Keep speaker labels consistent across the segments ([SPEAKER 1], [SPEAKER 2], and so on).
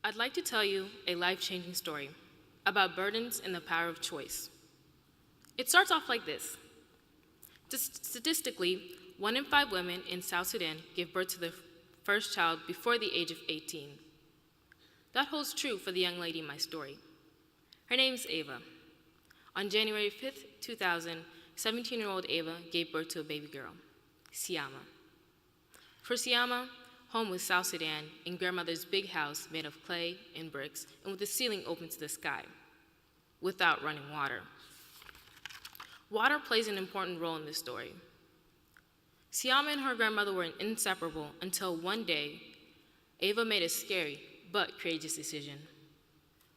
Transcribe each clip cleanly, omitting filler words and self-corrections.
[SPEAKER 1] I'd like to tell you a life-changing story about burdens and the power of choice. It starts off like this. Statistically, 1 in 5 women in South Sudan give birth to their first child before the age of 18. That holds true for the young lady in my story. Her name's Ava. On January 5th, 2000, 17-year-old Ava gave birth to a baby girl, Siama. For Siama, home was South Sudan in grandmother's big house made of clay and bricks and with the ceiling open to the sky, without running water. Water plays an important role in this story. Siama and her grandmother were inseparable until one day, Ava made a scary but courageous decision.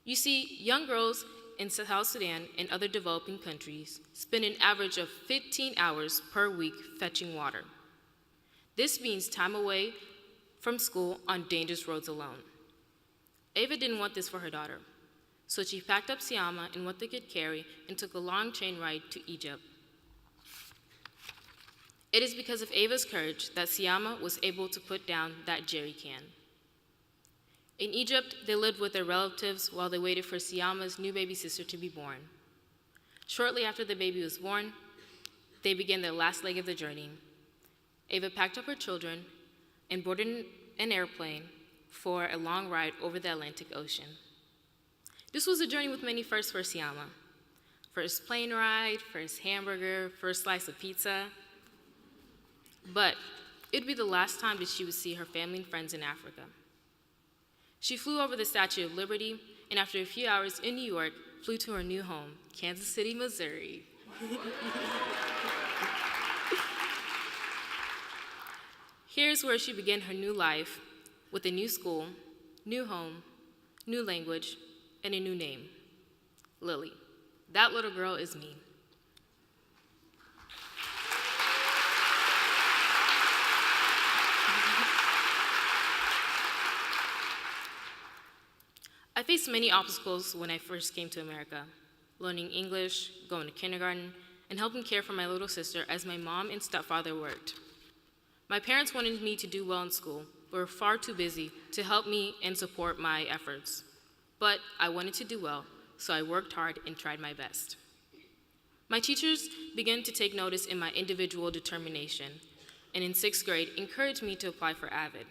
[SPEAKER 1] You see, young girls in South Sudan and other developing countries spend an average of 15 hours per week fetching water. This means time away from school on dangerous roads alone. Ava didn't want this for her daughter, so she packed up Siama and what they could carry and took a long train ride to Egypt. It is because of Ava's courage that Siama was able to put down that jerry can. In Egypt, they lived with their relatives while they waited for Siama's new baby sister to be born. Shortly after the baby was born, they began their last leg of the journey. Ava packed up her children and boarded an airplane for a long ride over the Atlantic Ocean. This was a journey with many firsts for Siama. First plane ride, first hamburger, first slice of pizza. But it would be the last time that she would see her family and friends in Africa. She flew over the Statue of Liberty, and after a few hours in New York, flew to her new home, Kansas City, Missouri. Here's where she began her new life with a new school, new home, new language, and a new name, Lily. That little girl is me. I faced many obstacles when I first came to America, learning English, going to kindergarten, and helping care for my little sister as my mom and stepfather worked. My parents wanted me to do well in school, but were far too busy to help me and support my efforts. But I wanted to do well, so I worked hard and tried my best. My teachers began to take notice in my individual determination, and in 6th grade, encouraged me to apply for AVID.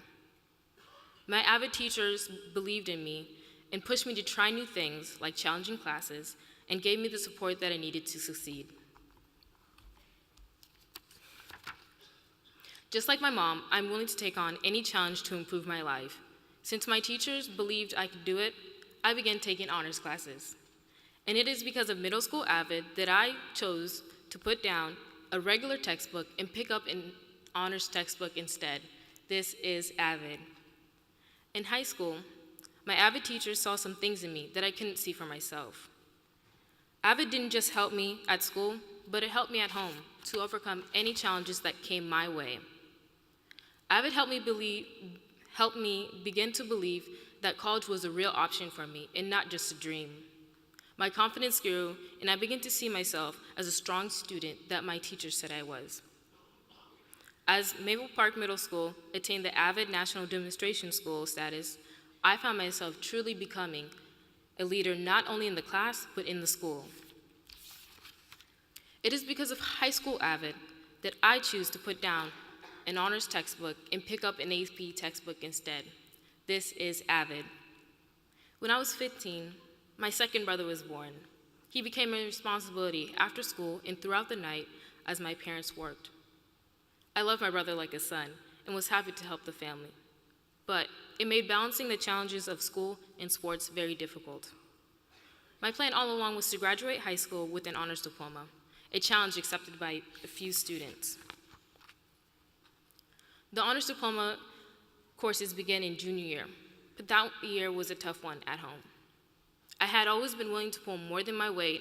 [SPEAKER 1] My AVID teachers believed in me and pushed me to try new things like challenging classes and gave me the support that I needed to succeed. Just like my mom, I'm willing to take on any challenge to improve my life. Since my teachers believed I could do it, I began taking honors classes. And it is because of middle school AVID that I chose to put down a regular textbook and pick up an honors textbook instead. This is AVID. In high school, my AVID teachers saw some things in me that I couldn't see for myself. AVID didn't just help me at school, but it helped me at home to overcome any challenges that came my way. AVID helped me begin to believe that college was a real option for me and not just a dream. My confidence grew, and I began to see myself as a strong student that my teachers said I was. As Maple Park Middle School attained the AVID National Demonstration School status, I found myself truly becoming a leader not only in the class, but in the school. It is because of high school AVID that I choose to put down an honors textbook and pick up an AP textbook instead. This is AVID. When I was 15, my second brother was born. He became a responsibility after school and throughout the night as my parents worked. I loved my brother like a son and was happy to help the family. But it made balancing the challenges of school and sports very difficult. My plan all along was to graduate high school with an honors diploma, a challenge accepted by a few students. The honors diploma courses began in junior year, but that year was a tough one at home. I had always been willing to pull more than my weight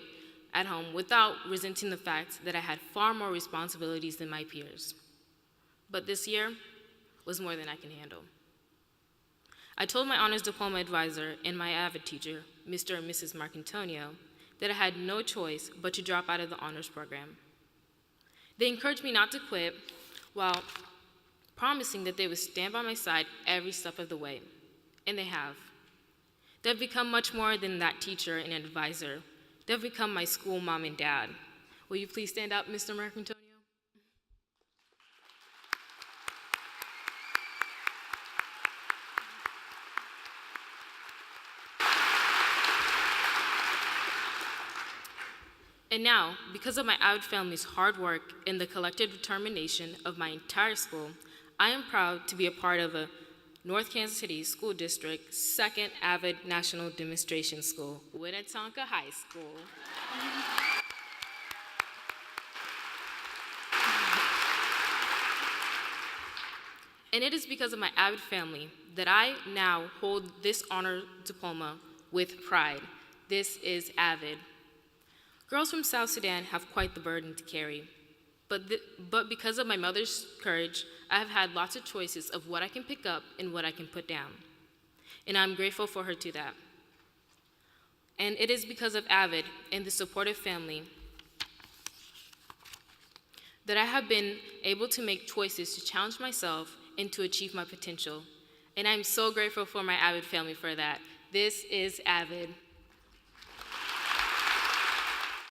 [SPEAKER 1] at home without resenting the fact that I had far more responsibilities than my peers. But this year was more than I can handle. I told my honors diploma advisor and my AVID teacher, Mr. and Mrs. Marcantonio, that I had no choice but to drop out of the honors program. They encouraged me not to quit while promising that they would stand by my side every step of the way, and they have. They've become much more than that teacher and advisor. They've become my school mom and dad. Will you please stand up, Mr. Marcantonio? And now, because of my Avid family's hard work and the collective determination of my entire school, I am proud to be a part of a North Kansas City School District's second Avid National Demonstration School, Winnetonka High School. And it is because of my Avid family that I now hold this honor diploma with pride. This is Avid. Girls from South Sudan have quite the burden to carry, but because of my mother's courage, I have had lots of choices of what I can pick up and what I can put down, and I'm grateful for her to that. And it is because of Avid and the supportive family that I have been able to make choices to challenge myself and to achieve my potential, and I'm so grateful for my Avid family for that. This is Avid.